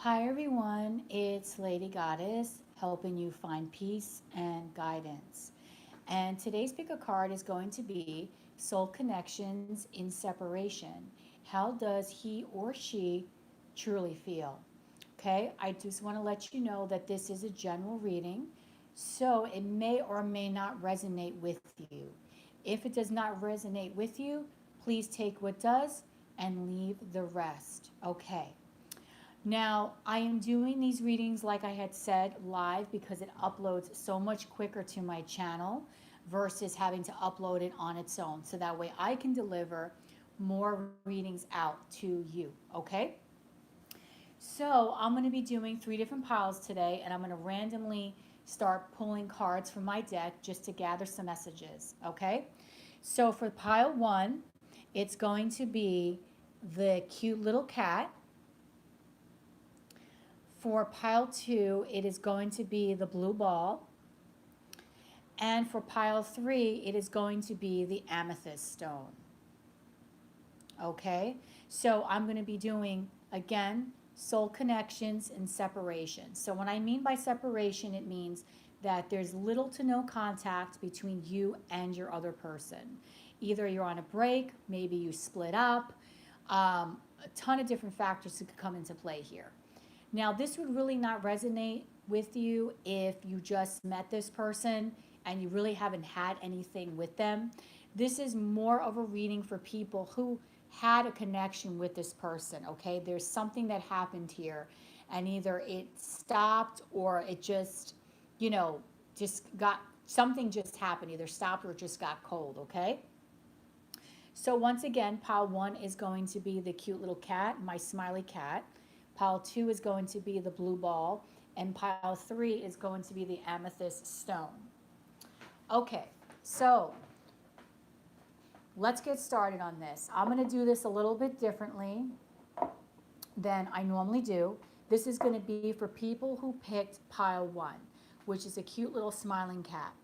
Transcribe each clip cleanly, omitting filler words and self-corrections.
Hi everyone, it's Lady Goddess helping you find peace and guidance. And today's pick a card is going to be Soul Connections in Separation. How does he or she truly feel? Okay, I just want to let you know that this is a general reading, so it may or may not resonate with you. If it does not resonate with you, please take what does and leave the rest. Okay. Now, I am doing these readings, like I had said, live because it uploads so much quicker to my channel versus having to upload it on its own. So that way I can deliver more readings out to you, okay? So I'm going to be doing three different piles today, and I'm going to randomly start pulling cards from my deck just to gather some messages, okay? So for pile one, it's going to be the cute little cat. For pile two, it is going to be the blue ball. And for pile three, it is going to be the amethyst stone. Okay, so I'm going to be doing, again, soul connections and separation. So when I mean by separation, it means that there's little to no contact between you and your other person. Either you're on a break, maybe you split up, a ton of different factors could come into play here. Now, this would really not resonate with you if you just met this person and you really haven't had anything with them. This is more of a reading for people who had a connection with this person, okay? There's something that happened here, and either it stopped or it just, you know, just got something just happened, either stopped or just got cold, okay? So once again, pile one is going to be the cute little cat, my smiley cat. Pile two is going to be the blue ball, and pile three is going to be the amethyst stone. Okay, so let's get started on this. I'm going to do this a little bit differently than I normally do. This is going to be for people who picked pile one, which is a cute little smiling cat.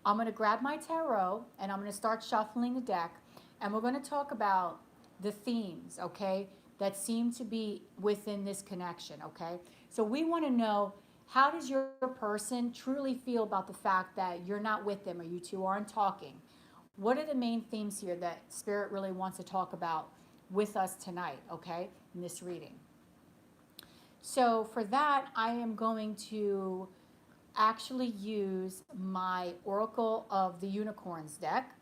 I'm going to grab my tarot and I'm going to start shuffling the deck, and we're going to talk about the themes, okay, that seem to be within this connection, okay? So we want to know, how does your person truly feel about the fact that you're not with them or you two aren't talking? What are the main themes here that Spirit really wants to talk about with us tonight, okay, in this reading? So for that, I am going to actually use my Oracle of the Unicorns deck,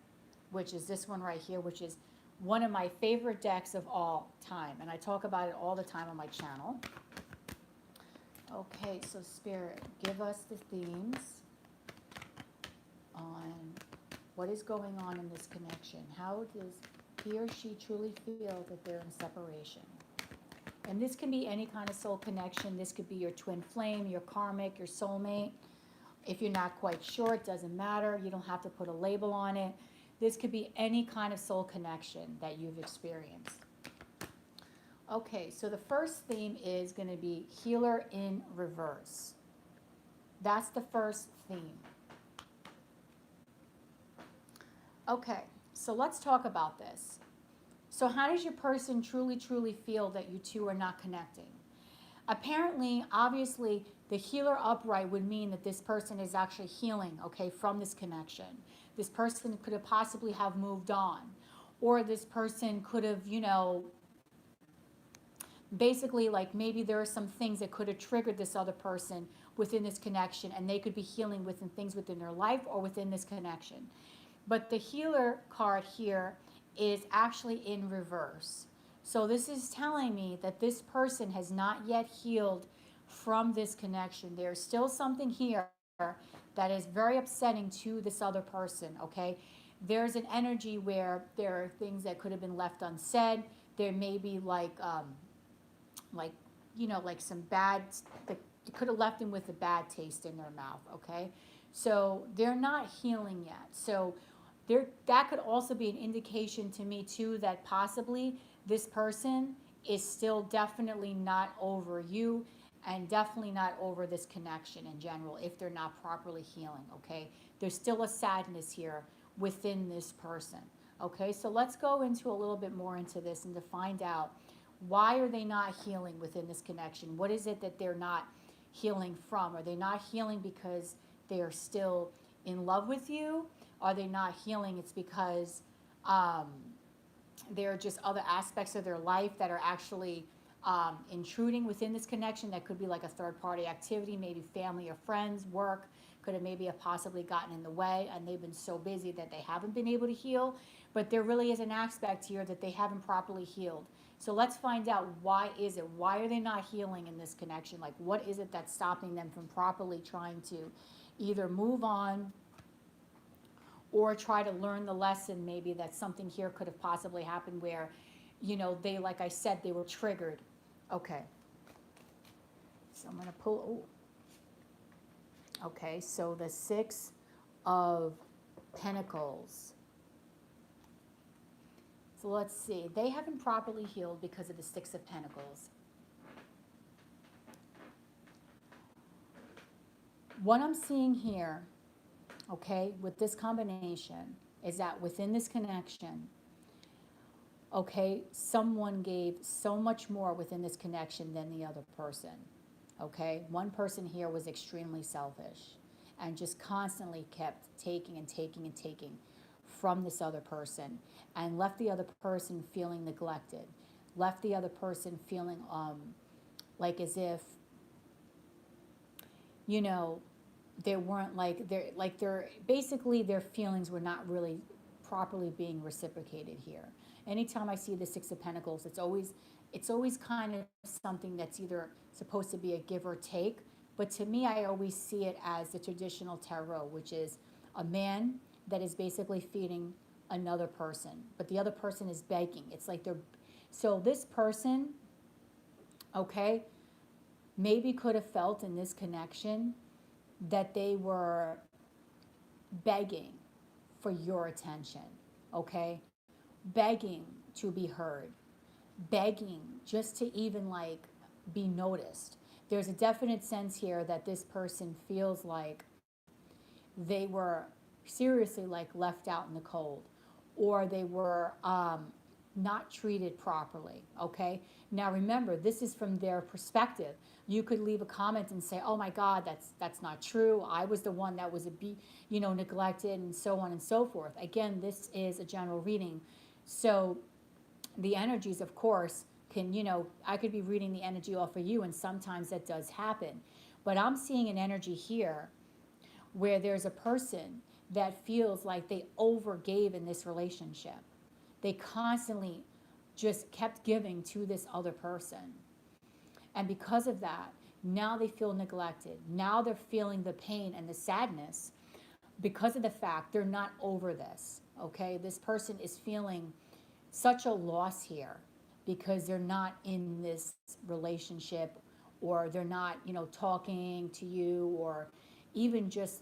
which is this one right here, which is one of my favorite decks of all time. And I talk about it all the time on my channel. Okay, so Spirit, give us the themes on what is going on in this connection. How does he or she truly feel that they're in separation? And this can be any kind of soul connection. This could be your twin flame, your karmic, your soulmate. If you're not quite sure, it doesn't matter. You don't have to put a label on it. This could be any kind of soul connection that you've experienced. Okay, so the first theme is going to be healer in reverse. That's the first theme. Okay, so let's talk about this. So, how does your person truly feel that you two are not connecting? Apparently, obviously, the healer upright would mean that this person is actually healing, okay, from this connection. This person could have possibly have moved on, or this person could have, basically, like, maybe there are some things that could have triggered this other person within this connection, and they could be healing within things within their life or within this connection. But the healer card here is actually in reverse. So this is telling me that this person has not yet healed from this connection. There's still something here that is very upsetting to this other person, okay? There's an energy where there are things that could have been left unsaid. There may be like like some bad, that could have left them with a bad taste in their mouth, okay? So they're not healing yet. So that could also be an indication to me too that possibly this person is still definitely not over you, and definitely not over this connection in general if they're not properly healing, okay? There's still a sadness here within this person, okay? So let's go into a little bit more into this and to find out Why are they not healing within this connection? What is it that they're not healing from? Are they not healing because they are still in love with you? Are they not healing? It's because um, there are just other aspects of their life that are actually intruding within this connection. That could be like a third party activity, maybe family or friends, work could have maybe have possibly gotten in the way, and they've been so busy that they haven't been able to heal. But there really is an aspect here that they haven't properly healed. So let's find out, why is it? Why are they not healing in this connection? Like, what is it that's stopping them from properly trying to either move on or try to learn the lesson? Maybe that something here could have possibly happened where, they, like I said, they were triggered. Okay. So I'm going to pull, okay, so the Six of Pentacles. So let's see. They haven't properly healed because of the Six of Pentacles. What I'm seeing here, okay, with this combination is that within this connection, okay, someone gave so much more within this connection than the other person. Okay, one person here was extremely selfish and just constantly kept taking and taking and taking from this other person, and left the other person feeling neglected, left the other person feeling like as if, they weren't they're basically their feelings were not really properly being reciprocated here. Anytime I see the Six of Pentacles, it's always kind of something that's either supposed to be a give or take, but to me, I always see it as the traditional tarot, which is a man that is basically feeding another person, but the other person is begging. It's like so this person, okay, maybe could have felt in this connection that they were begging for your attention, okay? Begging to be heard, begging just to even be noticed. There's a definite sense here that this person feels like they were seriously left out in the cold, or they were not treated properly, okay? Now remember, this is from their perspective. You could leave a comment and say, oh my God, that's not true. I was the one that was neglected, and so on and so forth. Again, this is a general reading. So the energies, of course, can, I could be reading the energy off of you, and sometimes that does happen. But I'm seeing an energy here where there's a person that feels like they overgave in this relationship. They constantly just kept giving to this other person. And because of that, now they feel neglected. Now they're feeling the pain and the sadness because of the fact they're not over this, okay? This person is feeling such a loss here because they're not in this relationship, or they're not, talking to you, or even just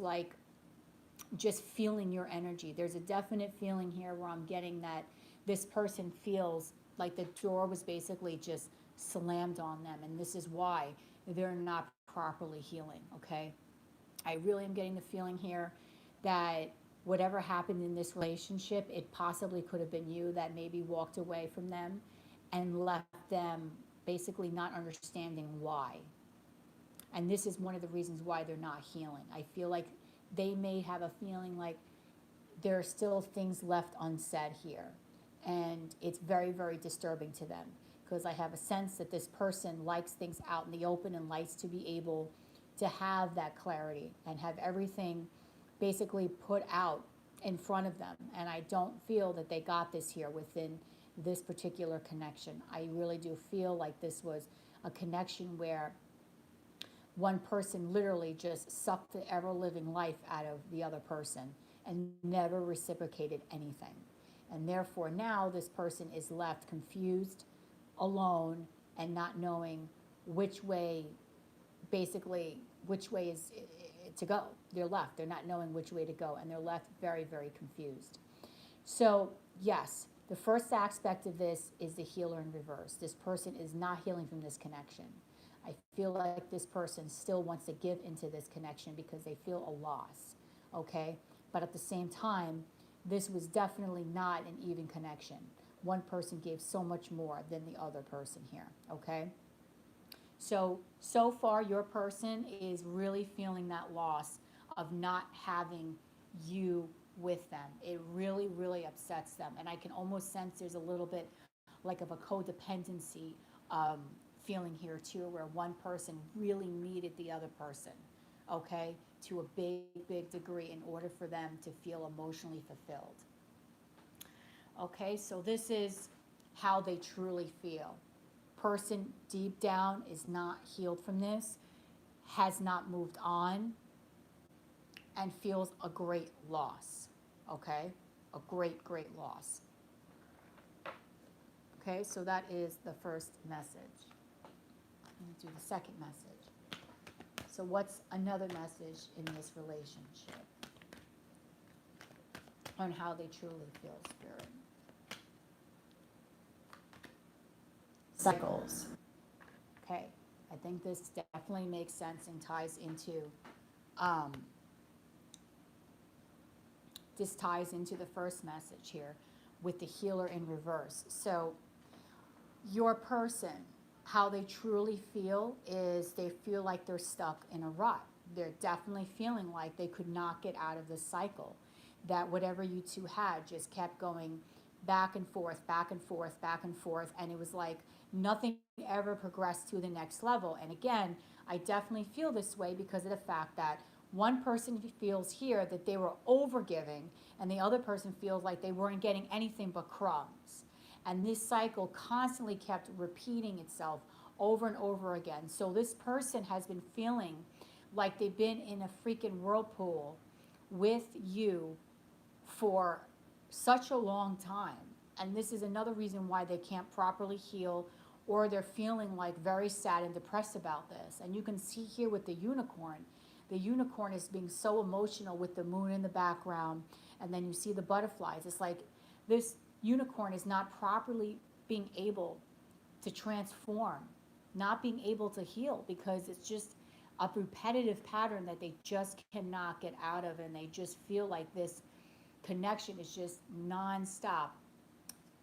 feeling your energy. There's a definite feeling here where I'm getting that this person feels like the door was basically just slammed on them, and this is why they're not properly healing, okay? I really am getting the feeling here that whatever happened in this relationship, it possibly could have been you that maybe walked away from them and left them basically not understanding why. And this is one of the reasons why they're not healing. I feel like they may have a feeling like there are still things left unsaid here. And it's very, very disturbing to them, because I have a sense that this person likes things out in the open and likes to be able to have that clarity and have everything basically put out in front of them. And I don't feel that they got this here within this particular connection. I really do feel like this was a connection where one person literally just sucked the ever-living life out of the other person and never reciprocated anything. And therefore now this person is left confused, alone, and not knowing which way, basically, which way is to go. They're left. They're not knowing which way to go, and they're left very, very confused. So yes, the first aspect of this is the healer in reverse. This person is not healing from this connection. I feel like this person still wants to give into this connection because they feel a loss, okay? But at the same time, this was definitely not an even connection. one person gave so much more than the other person here, okay? So far, your person is really feeling that loss of not having you with them. It really, really upsets them. And I can almost sense there's a little bit like of a codependency um, feeling here too, where one person really needed the other person, okay, to a big, big degree in order for them to feel emotionally fulfilled. Okay, so this is how they truly feel. Person deep down is not healed from this, has not moved on, and feels a great loss. Okay, a great, great loss. Okay, so that is the first message. I'm going to do the second message. So what's another message in this relationship on how they truly feel, Spirit? Cycles. Okay, I think this definitely makes sense and ties into this ties into the first message here with the healer in reverse. So your person, how they truly feel is they feel like they're stuck in a rut. They're definitely feeling like they could not get out of this cycle, that whatever you two had just kept going back and forth, back and forth, back and forth, and it was like nothing ever progressed to the next level. And again, I definitely feel this way because of the fact that one person feels here that they were overgiving, and the other person feels like they weren't getting anything but crumbs. And this cycle constantly kept repeating itself over and over again. So this person has been feeling like they've been in a freaking whirlpool with you for such a long time. And this is another reason why they can't properly heal, or they're feeling like very sad and depressed about this. And you can see here with the unicorn is being so emotional with the moon in the background, and then you see the butterflies. It's like this unicorn is not properly being able to transform, not being able to heal, because it's just a repetitive pattern that they just cannot get out of, and they just feel like this connection is just nonstop,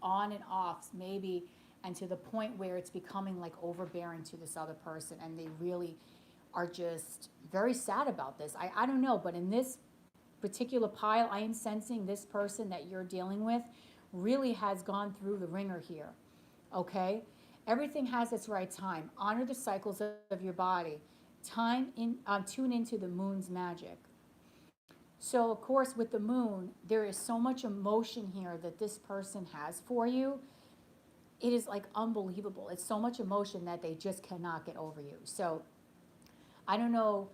on and off, maybe, and to the point where it's becoming like overbearing to this other person, and they really are just very sad about this. I don't know, but in this particular pile, I am sensing this person that you're dealing with really has gone through the ringer here, okay? Everything has its right time. Honor the cycles of your body. Tune into the moon's magic. So, of course, with the moon, there is so much emotion here that this person has for you. It is like unbelievable. It's so much emotion that they just cannot get over you. So, I don't know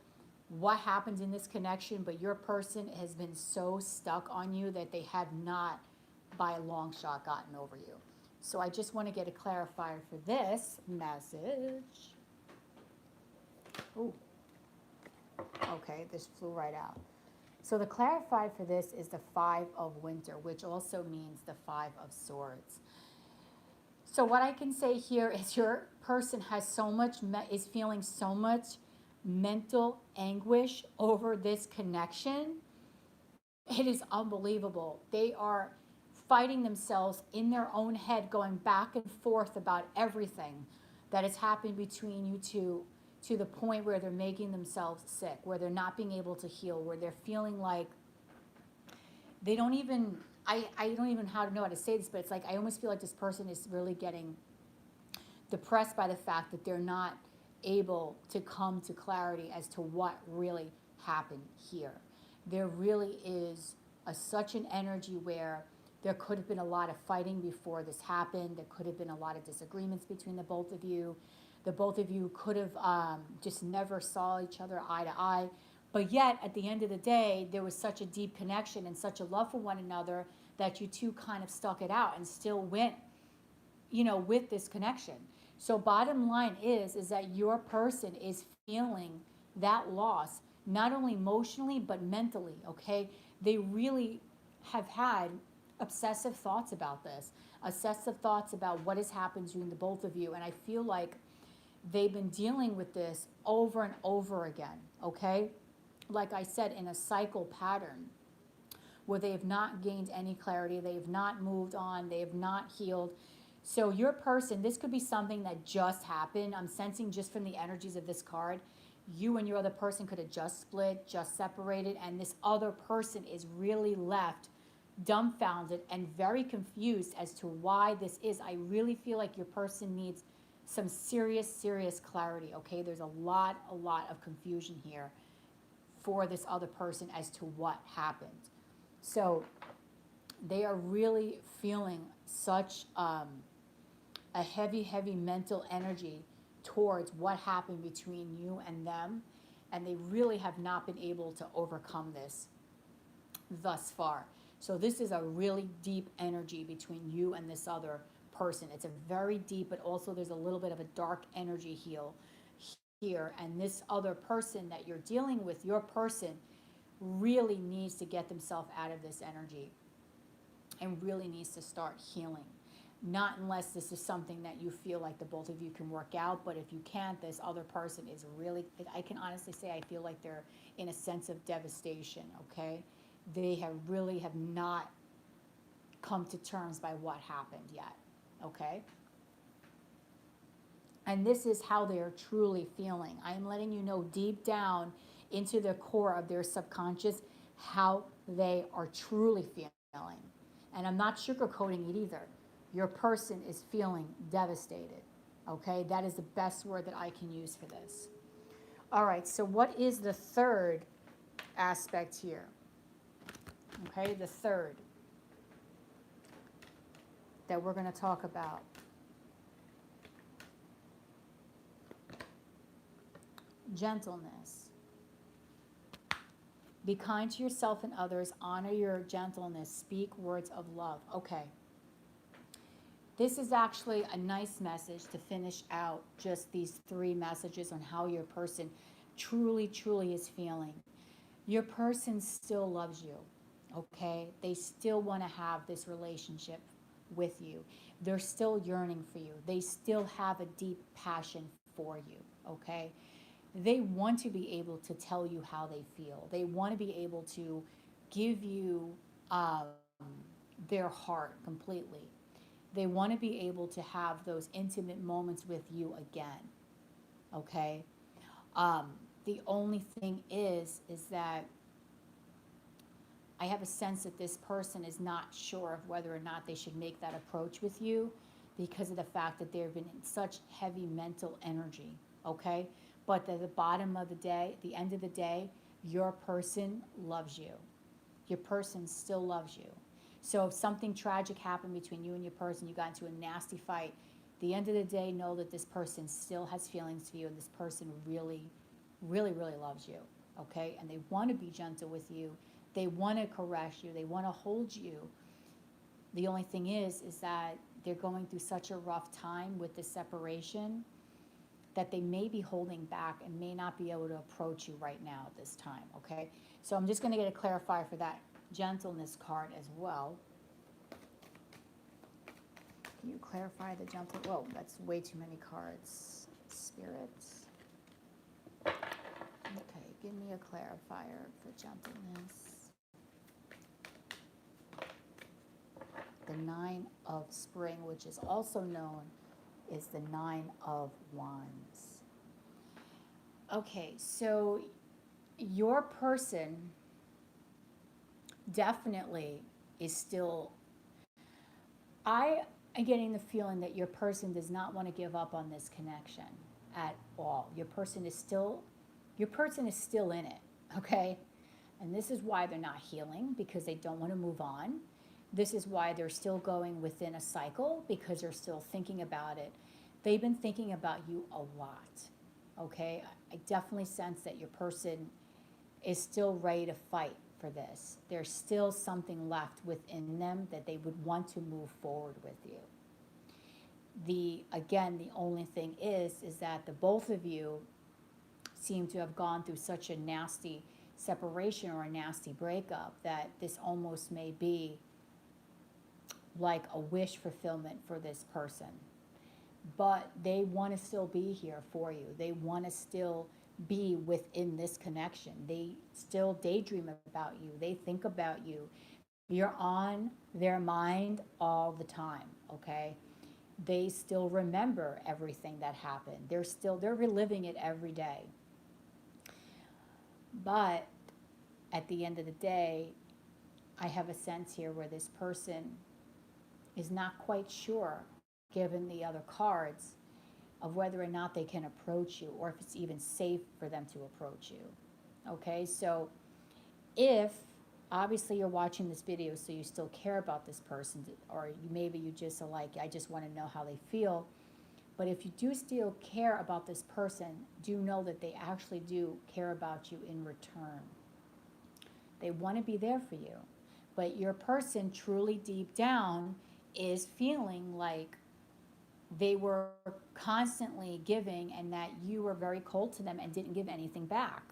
what happens in this connection, but your person has been so stuck on you that they have not, by a long shot, gotten over you. So I just want to get a clarifier for this message. Ooh. Okay, this flew right out. So the clarifier for this is the Five of Winter, which also means the Five of Swords. So what I can say here is your person has so much, is feeling so much mental anguish over this connection. It is unbelievable. They are fighting themselves in their own head, going back and forth about everything that has happened between you two, to the point where they're making themselves sick, where they're not being able to heal, where they're feeling like they don't even, I don't even know how to say this, but it's like I almost feel like this person is really getting depressed by the fact that they're not able to come to clarity as to what really happened here. There really is such an energy where there could have been a lot of fighting before this happened. There could have been a lot of disagreements between the both of you. The both of you could have just never saw each other eye to eye. But yet, at the end of the day, there was such a deep connection and such a love for one another that you two kind of stuck it out and still went, with this connection. So bottom line is that your person is feeling that loss, not only emotionally, but mentally, okay? They really have had obsessive thoughts about this, obsessive thoughts about what has happened between the both of you. And I feel like they've been dealing with this over and over again, okay? Like I said, in a cycle pattern. where they have not gained any clarity, they have not moved on, they have not healed. So your person, this could be something that just happened. I'm sensing just from the energies of this card, you and your other person could have just split, just separated, and this other person is really left dumbfounded and very confused as to why this is. I really feel like your person needs some serious clarity, okay? There's a lot of confusion here for this other person as to what happened. So they are really feeling such a heavy mental energy towards what happened between you and them, and they really have not been able to overcome this thus far. So this is a really deep energy between you and this other person. It's a very deep, but also there's a little bit of a dark energy here. And this other person that you're dealing with, your person, really needs to get themselves out of this energy and really needs to start healing. Not unless this is something that you feel like the both of you can work out, but if you can't, this other person is really, I can honestly say I feel like they're in a sense of devastation, okay? They have not come to terms by what happened yet, okay? And this is how they're truly feeling. I am letting you know deep down into the core of their subconscious how they are truly feeling. And I'm not sugarcoating it either. Your person is feeling devastated, okay? That is the best word that I can use for this. All right, so what is the third aspect here? Okay, the third that we're going to talk about. Gentleness. Be kind to yourself and others. Honor your gentleness. Speak words of love. Okay. This is actually a nice message to finish out just these three messages on how your person truly is feeling. Your person still loves you, okay? They still want to have this relationship with you. They're still yearning for you. They still have a deep passion for you, okay? They want to be able to tell you how they feel. They want to be able to give you their heart completely. They want to be able to have those intimate moments with you again, okay? The only thing is that I have a sense that this person is not sure of whether or not they should make that approach with you because of the fact that they've been in such heavy mental energy, okay? But at the bottom of the day, the end of the day, your person loves you. Your person still loves you. So if something tragic happened between you and your person, you got into a nasty fight, at the end of the day, know that this person still has feelings for you and this person really loves you, okay? And they want to be gentle with you. They want to caress you. They want to hold you. The only thing is that they're going through such a rough time with this separation that they may be holding back and may not be able to approach you right now at this time, okay? So I'm just going to get a clarifier for that gentleness card as well. Can you clarify the gentle? Whoa, that's way too many cards. Spirit. Okay, give me a clarifier for gentleness. The Nine of Spring, which is also known as the Nine of Wands. Okay, so your person definitely is still, I am getting the feeling that your person does not want to give up on this connection at all. Your person is still in it, okay? And this is why they're not healing, because they don't want to move on. This is why they're still going within a cycle, because they're still thinking about it. They've been thinking about you a lot, okay? I definitely sense that your person is still ready to fight for this. There's still something left within them that they would want to move forward with you. The only thing is that the both of you seem to have gone through such a nasty separation or a nasty breakup that this almost may be like a wish fulfillment for this person. But they want to still be here for you. They want to still be within this connection. They still daydream about you. They think about you. You're on their mind all the time, okay? They still remember everything that happened. They're reliving it every day. But at the end of the day, I have a sense here where this person is not quite sure, given the other cards, of whether or not they can approach you or if it's even safe for them to approach you. Okay, so if obviously you're watching this video so you still care about this person, or maybe you just are like, I just want to know how they feel. But if you do still care about this person, do know that they actually do care about you in return. They want to be there for you. But your person truly deep down is feeling like they were constantly giving and that you were very cold to them and didn't give anything back.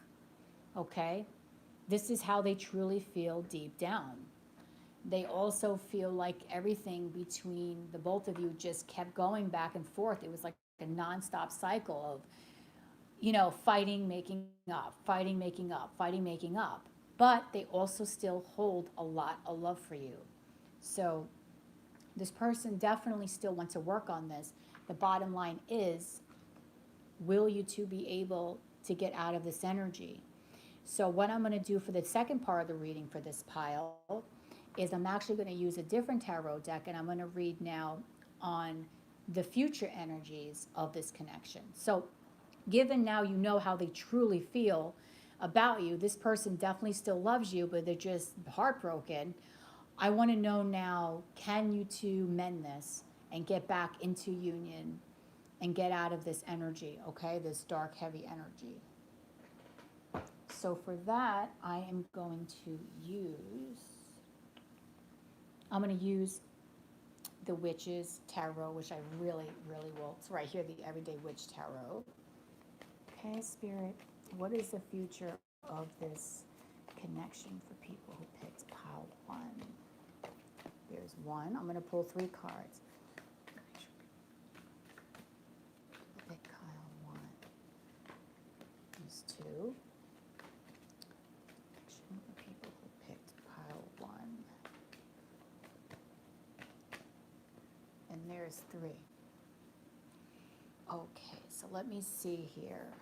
Okay? This is how they truly feel deep down. They also feel like everything between the both of you just kept going back and forth. It was like a nonstop cycle of, fighting, making up, fighting, making up, fighting, making up. But they also still hold a lot of love for you. So this person definitely still wants to work on this. The bottom line is, will you two be able to get out of this energy? So what I'm going to do for the second part of the reading for this pile is I'm actually going to use a different tarot deck, and I'm going to read now on the future energies of this connection. So given now you know how they truly feel about you, this person definitely still loves you, but they're just heartbroken. I want to know now, can you two mend this and get back into union and get out of this energy, okay? This dark, heavy energy. So for that, I'm going to use the Witch's Tarot, which I really, really will. It's right here, the Everyday Witch Tarot. Okay, Spirit, what is the future of this connection for people who picked pile 1? There's 1. I'm going to pull 3 cards. Pick pile 1. There's 2. Connection for people who picked pile 1. And there's 3. Okay, so let me see here.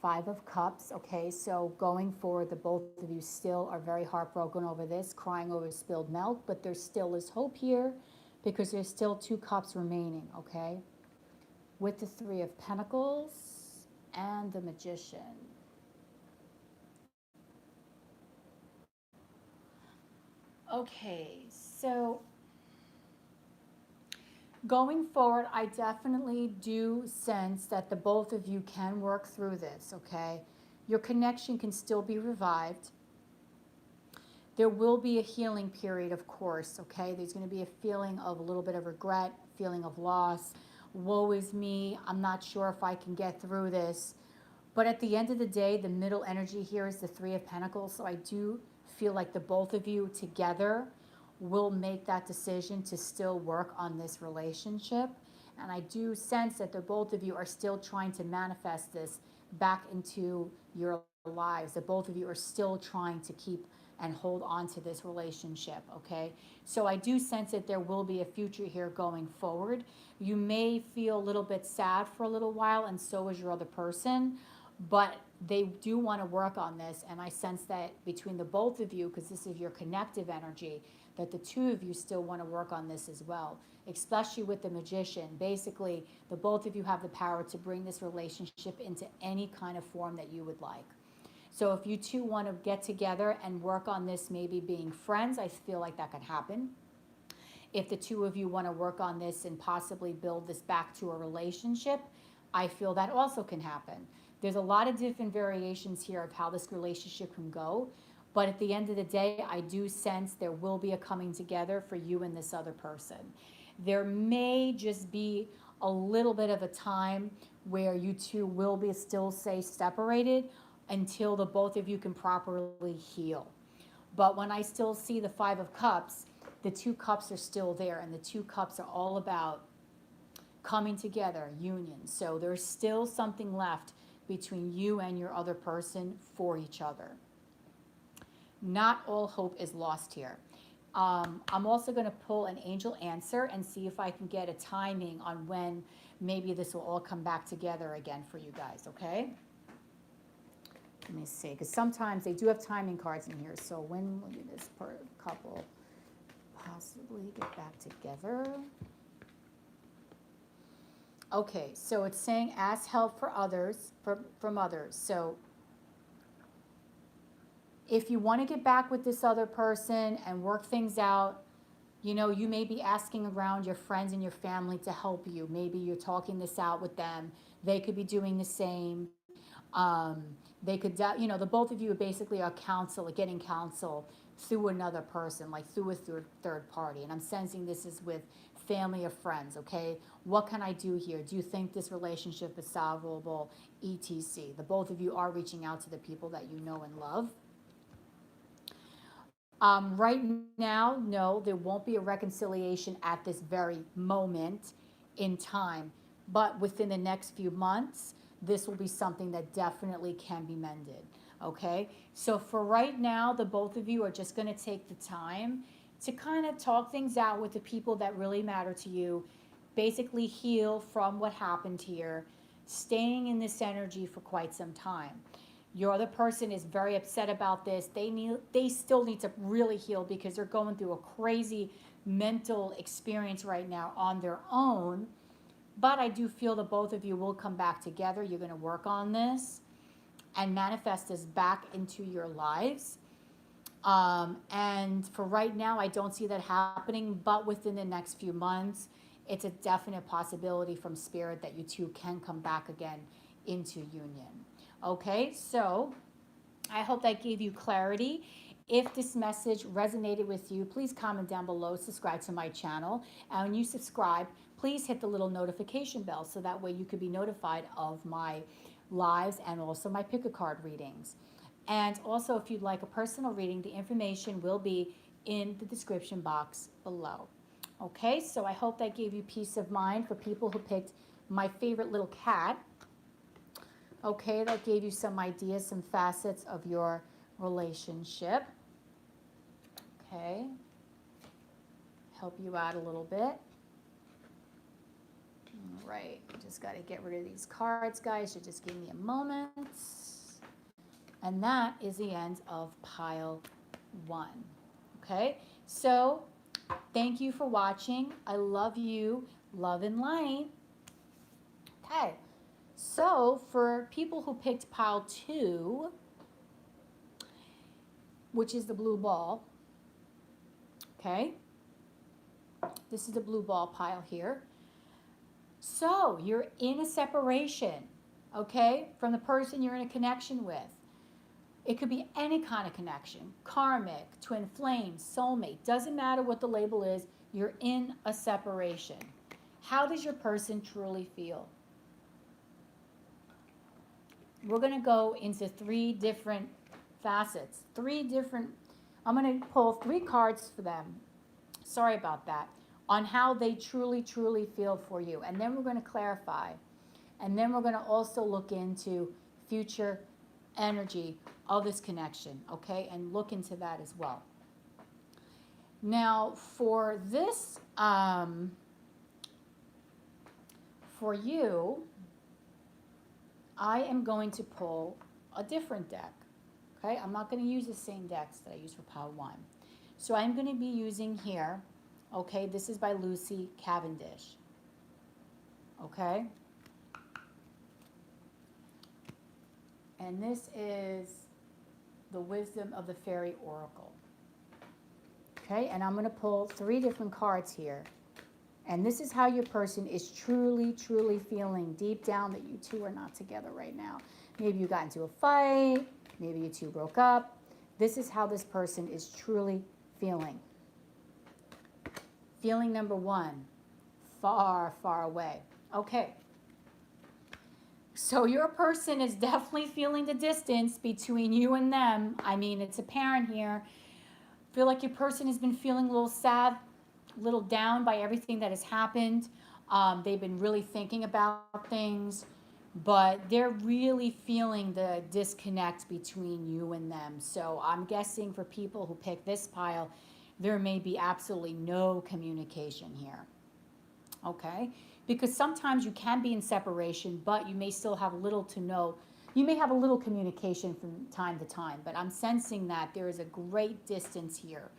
5 of Cups, okay, so going forward, the both of you still are very heartbroken over this, crying over spilled milk, but there still is hope here because there's still 2 cups remaining, okay? With the 3 of Pentacles and the Magician. Okay, so going forward, I definitely do sense that the both of you can work through this, okay? Your connection can still be revived. There will be a healing period, of course, okay? There's going to be a feeling of a little bit of regret, feeling of loss. Woe is me. I'm not sure if I can get through this. But at the end of the day, the middle energy here is the 3 of Pentacles. So I do feel like the both of you together will make that decision to still work on this relationship. And I do sense that the both of you are still trying to manifest this back into your lives. That both of you are still trying to keep and hold on to this relationship, okay? So I do sense that there will be a future here going forward. You may feel a little bit sad for a little while, and so is your other person, but they do want to work on this, and I sense that between the both of you, because this is your connective energy, that the 2 of you still want to work on this as well, especially with the Magician. Basically, the both of you have the power to bring this relationship into any kind of form that you would like. So if you two want to get together and work on this, maybe being friends, I feel like that could happen. If the 2 of you want to work on this and possibly build this back to a relationship, I feel that also can happen. There's a lot of different variations here of how this relationship can go. But at the end of the day, I do sense there will be a coming together for you and this other person. There may just be a little bit of a time where you two will be still, say, separated until the both of you can properly heal. But when I still see the 5 of Cups, the 2 cups are still there, and the 2 cups are all about coming together, union. So there's still something left between you and your other person for each other. not all hope is lost here. I'm also going to pull an angel answer and see if I can get a timing on when maybe this will all come back together again for you guys, okay? Let me see, because sometimes they do have timing cards in here. So when will this couple possibly get back together? Okay, so it's saying ask help for others, from others. So if you want to get back with this other person and work things out, you know, you may be asking around your friends and your family to help you. Maybe you're talking this out with them. They could be doing the same. They could, you know, the both of you basically are getting counsel through another person, like through a third party. And I'm sensing this is with family or friends, okay? What can I do here? Do you think this relationship is solvable, etc.? The both of you are reaching out to the people that you know and love. Right now, no, there won't be a reconciliation at this very moment in time. But within the next few months, this will be something that definitely can be mended, okay? So for right now, the both of you are just going to take the time to kind of talk things out with the people that really matter to you, basically heal from what happened here, staying in this energy for quite some time. Your other person is very upset about this. They still need to really heal because they're going through a crazy mental experience right now on their own. But I do feel that both of you will come back together. You're going to work on this and manifest this back into your lives. And for right now, I don't see that happening. But within the next few months, it's a definite possibility from Spirit that you two can come back again into union. Okay, so I hope that gave you clarity. If this message resonated with you, please comment down below, subscribe to my channel. And when you subscribe, please hit the little notification bell so that way you could be notified of my lives and also my pick-a-card readings. And also, if you'd like a personal reading, the information will be in the description box below. Okay, so I hope that gave you peace of mind for people who picked my favorite little cat. Okay, that gave you some ideas, some facets of your relationship. Okay, help you out a little bit. All right, just got to get rid of these cards, guys. So just give me a moment. And that is the end of pile 1. Okay, so thank you for watching. I love you. Love and light. Okay. So for people who picked pile 2, which is the blue ball, okay, this is the blue ball pile here. So you're in a separation, okay, from the person you're in a connection with. It could be any kind of connection, karmic, twin flame, soulmate, doesn't matter what the label is, you're in a separation. How does your person truly feel? We're going to go into 3 different facets, I'm going to pull 3 cards for them. Sorry about that. On how they truly, truly feel for you. And then we're going to clarify. And then we're going to also look into future energy of this connection, okay? And look into that as well. Now, for this, for you, I am going to pull a different deck, okay? I'm not going to use the same decks that I used for pile 1. So I'm going to be using here, okay, this is by Lucy Cavendish, okay? And this is the Wisdom of the Fairy Oracle, okay? And I'm going to pull 3 different cards here. And this is how your person is truly, truly feeling deep down that you two are not together right now. Maybe you got into a fight. Maybe you two broke up. This is how this person is truly feeling. Feeling number 1, far, far away. Okay. So your person is definitely feeling the distance between you and them. I mean, it's apparent here. Feel like your person has been feeling a little sad, a little down by everything that has happened. They've been really thinking about things. but they're really feeling the disconnect between you and them. So I'm guessing for people who pick this pile, there may be absolutely no communication here. Okay? Because sometimes you can be in separation, but you may still have little to no. You may have a little communication from time to time, but I'm sensing that there is a great distance here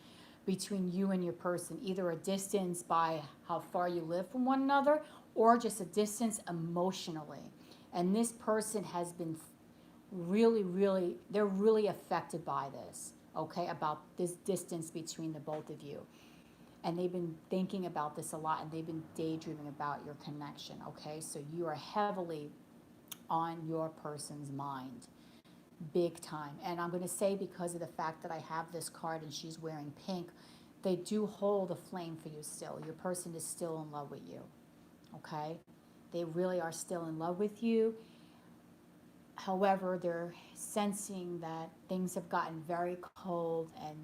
between you and your person, either a distance by how far you live from one another or just a distance emotionally. And this person has been they're really affected by this, okay, about this distance between the both of you. And they've been thinking about this a lot, and they've been daydreaming about your connection, okay? So you are heavily on your person's mind, big time. And I'm going to say, because of the fact that I have this card and she's wearing pink, they do hold a flame for you still. Your person is still in love with you, okay? They really are still in love with you. However, they're sensing that things have gotten very cold, and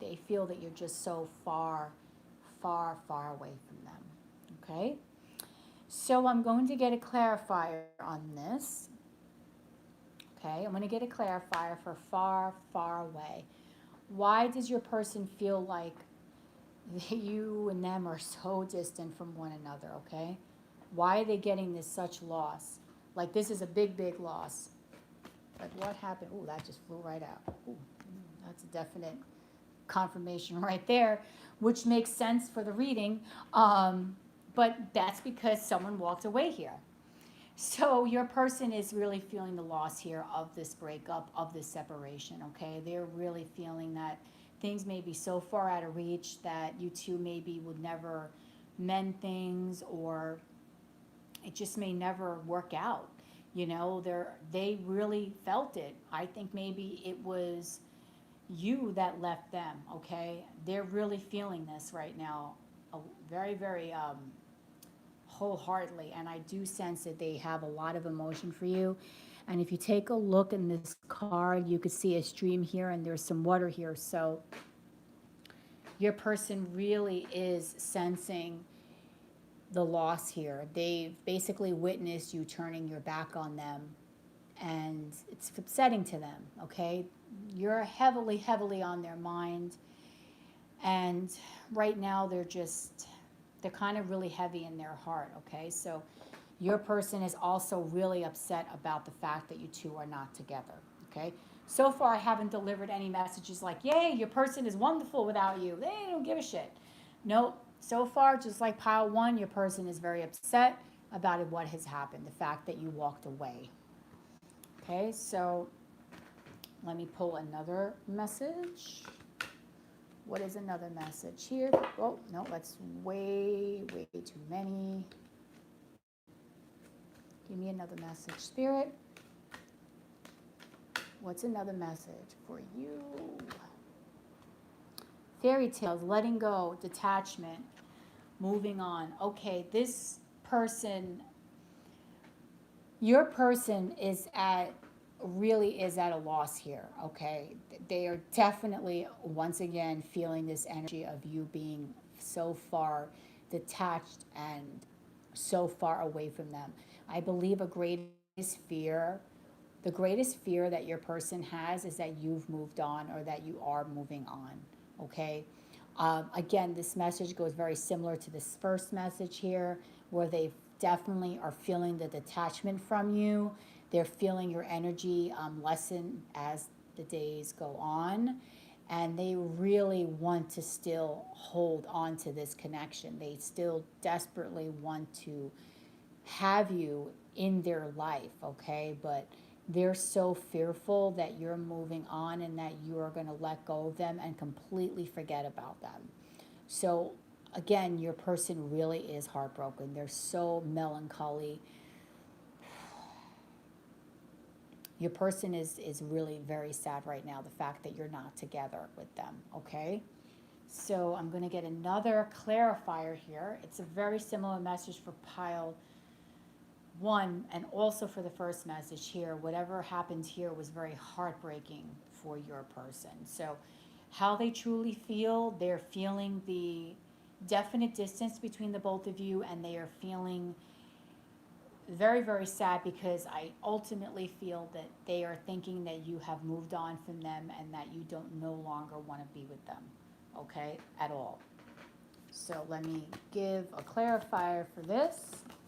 they feel that you're just so far, far, far away from them. Okay? So I'm going to get a clarifier on this. Okay? I'm going to get a clarifier for far, far away. Why does your person feel like you and them are so distant from one another? Okay? Why are they getting this such loss? Like, this is a big, big loss. Like, what happened? Ooh, that just flew right out. Ooh, that's a definite confirmation right there, which makes sense for the reading. But that's because someone walked away here. So your person is really feeling the loss here of this breakup, of this separation, okay? They're really feeling that things may be so far out of reach that you two maybe would never mend things, or it just may never work out. You know, they really felt it. I think maybe it was you that left them, okay? They're really feeling this right now, very, very wholeheartedly. And I do sense that they have a lot of emotion for you. And if you take a look in this card, you could see a stream here and there's some water here. So your person really is sensing the loss here. They've basically witnessed you turning your back on them, and it's upsetting to them, okay? You're heavily, heavily on their mind, and right now they're kind of really heavy in their heart, okay? So your person is also really upset about the fact that you two are not together, okay? So far, I haven't delivered any messages like, yay, your person is wonderful without you. They don't give a shit. Nope. So far, just like pile one, your person is very upset about what has happened, the fact that you walked away. Okay, so let me pull another message. What is another message here? Oh, no, that's way, way too many. Give me another message, Spirit. What's another message for you? Fairy tales, letting go, detachment, moving on. Okay, this person, your person really is at a loss here, okay? They are definitely, once again, feeling this energy of you being so far detached and so far away from them. I believe the greatest fear that your person has is that you've moved on, or that you are moving on, okay? Again, this message goes very similar to this first message here, where they definitely are feeling the detachment from you. They're feeling your energy lessen as the days go on, and they really want to still hold on to this connection. They still desperately want to have you in their life, okay? But they're so fearful that you're moving on and that you are going to let go of them and completely forget about them. So, again, your person really is heartbroken. They're so melancholy. Your person is really very sad right now, the fact that you're not together with them, okay? So I'm going to get another clarifier here. It's a very similar message for pile one, and also for the first message here. Whatever happened here was very heartbreaking for your person. So how they truly feel, they're feeling the definite distance between the both of you, and they are feeling very, very sad because I ultimately feel that they are thinking that you have moved on from them and that you don't no longer want to be with them, okay, at all. So let me give a clarifier for this.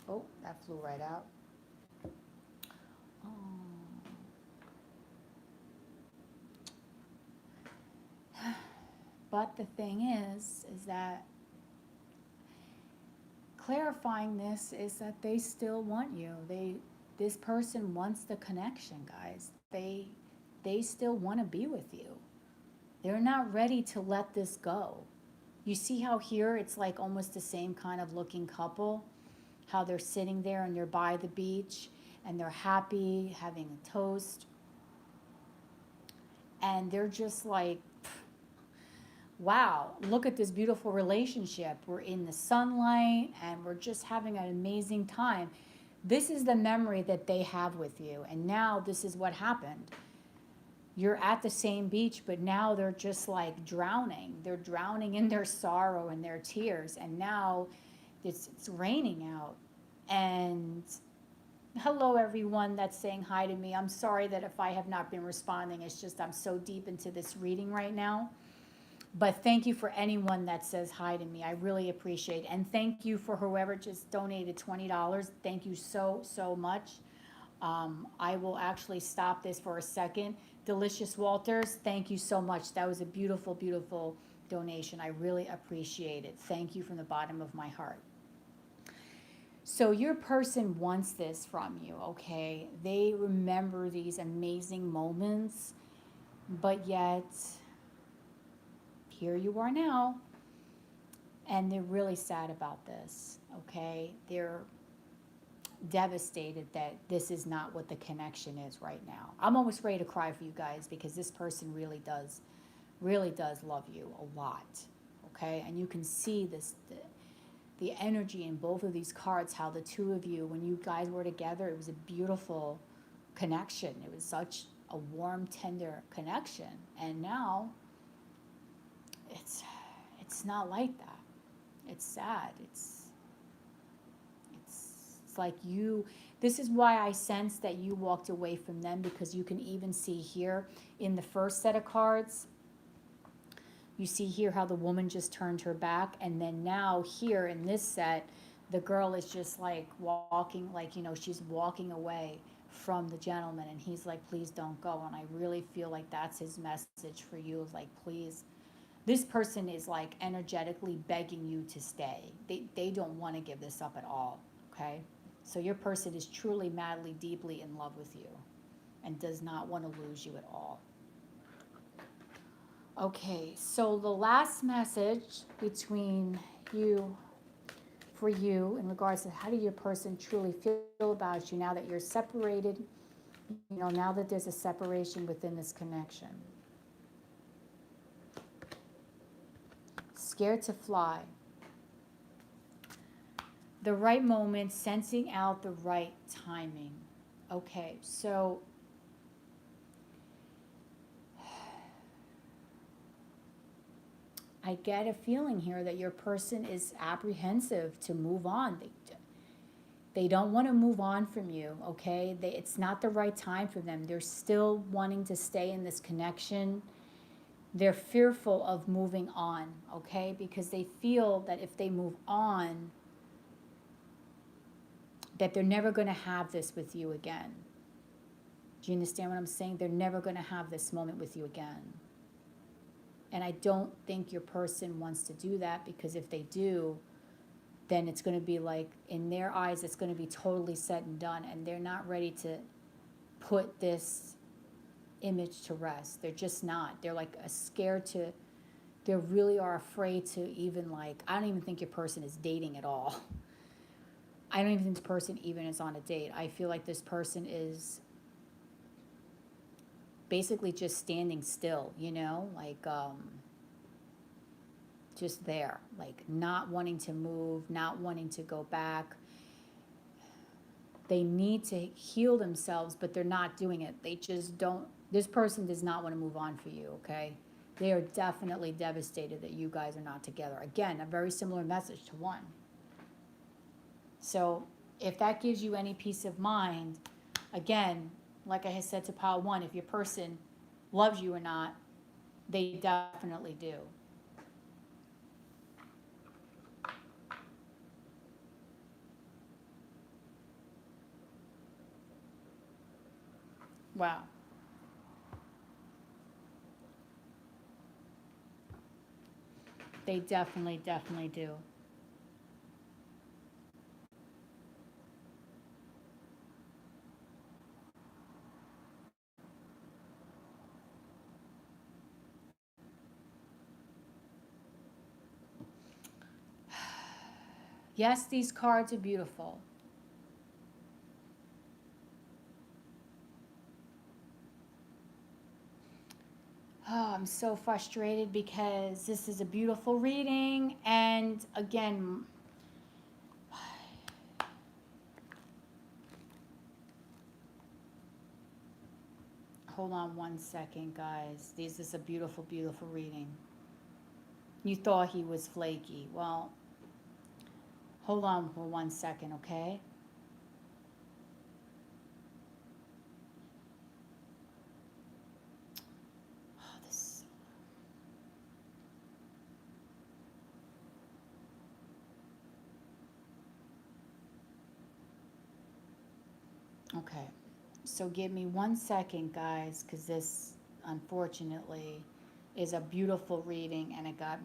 Oh, that flew right out. But the thing is that clarifying this is that they still want you. This person wants the connection, guys. They still want to be with you. They're not ready to let this go. You see how here it's like almost the same kind of looking couple, how they're sitting there and they're by the beach and they're happy having a toast. And they're just like, wow, look at this beautiful relationship. We're in the sunlight and we're just having an amazing time. This is the memory that they have with you. And now this is what happened. You're at the same beach, but now they're just like drowning. They're drowning in their sorrow and their tears. And now it's raining out. And hello, everyone that's saying hi to me. I'm sorry that if I have not been responding, it's just I'm so deep into this reading right now. But thank you for anyone that says hi to me. I really appreciate it. And thank you for whoever just donated $20. Thank you so, so much. I will actually stop this for a second. Delicious Walters, thank you so much. That was a beautiful, beautiful donation. I really appreciate it. Thank you from the bottom of my heart. So your person wants this from you, okay? They remember these amazing moments, but yet here you are now, and they're really sad about this, okay? They're devastated that this is not what the connection is right now. I'm almost ready to cry for you guys because this person really does love you a lot, okay? And you can see this, the energy in both of these cards, how the two of you, when you guys were together, it was a beautiful connection. It was such a warm, tender connection. And now it's not like that. It's sad. It's like you, this is why I sense that you walked away from them, because you can even see here in the first set of cards, you see here how the woman just turned her back, and then now here in this set, the girl is just like walking, like, you know, she's walking away from the gentleman, and he's like, please don't go. And I really feel like that's his message for you, of like, please. This person is like energetically begging you to stay. They don't want to give this up at all, okay? So your person is truly, madly, deeply in love with you and does not want to lose you at all. Okay, so the last message between you, for you, in regards to how do your person truly feel about you now that you're separated, you know, now that there's a separation within this connection. Scared to fly. The right moment, sensing out the right timing. Okay, so I get a feeling here that your person is apprehensive to move on. They don't want to move on from you, okay? It's not the right time for them. They're still wanting to stay in this connection. They're fearful of moving on, okay? Because they feel that if they move on, that they're never going to have this with you again. Do you understand what I'm saying? They're never going to have this moment with you again. And I don't think your person wants to do that, because if they do, then it's going to be like, in their eyes, it's going to be totally said and done, and they're not ready to put this image to rest. They're just not. They're like scared to, they really are afraid to even, like, I don't even think your person is dating at all. I don't even think this person even is on a date. I feel like this person is basically just standing still, you know, like just there, like not wanting to move, not wanting to go back. They need to heal themselves, but they're not doing it. They just don't, this person does not want to move on for you, okay? They are definitely devastated that you guys are not together. Again, a very similar message to one. So if that gives you any peace of mind, again, like I had said to pile one, if your person loves you or not, they definitely do. Wow. They definitely, definitely do. Yes, these cards are beautiful. Oh, I'm so frustrated because this is a beautiful reading. And again, hold on one second, guys. This is a beautiful, beautiful reading. You thought he was flaky. Well, hold on for one second, okay? Oh, this. Okay. So give me one second, guys, because this, unfortunately, is a beautiful reading and it got